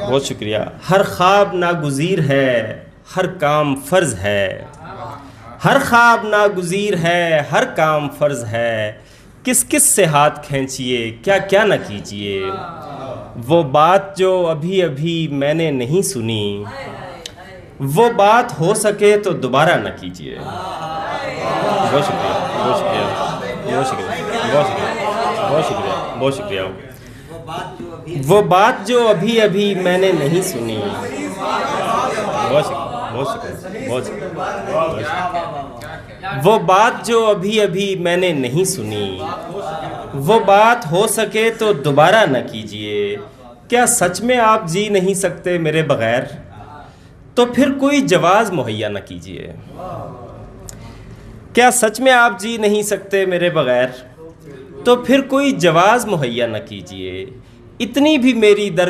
بہت شکریہ. ہر خواب ناگزیر ہے، ہر کام فرض ہے. ہر خواب ناگزیر ہے، ہر کام فرض ہے. کس کس سے ہاتھ کھینچیے، کیا کیا نہ کیجیے. وہ بات جو ابھی ابھی میں نے نہیں سنی، وہ بات ہو سکے تو دوبارہ نہ کیجیے. بہت شکریہ، بہت شکریہ، بہت شکریہ، بہت شکریہ، بہت شکریہ، بہت شکریہ. وہ بات جو ابھی ابھی میں نے نہیں سنی. بہت شکریہ، بہت شکریہ، بہت شکریہ. وہ بات جو ابھی ابھی میں نے نہیں سنی، وہ بات ہو سکے تو دوبارہ نہ کیجیے. کیا سچ میں آپ جی نہیں سکتے میرے بغیر؟ تو پھر کوئی جواز مہیا نہ کیجیے. کیا سچ میں آپ جی نہیں سکتے میرے بغیر؟ تو پھر کوئی جواز مہیا نہ کیجیے. اتنی بھی میری درگاہ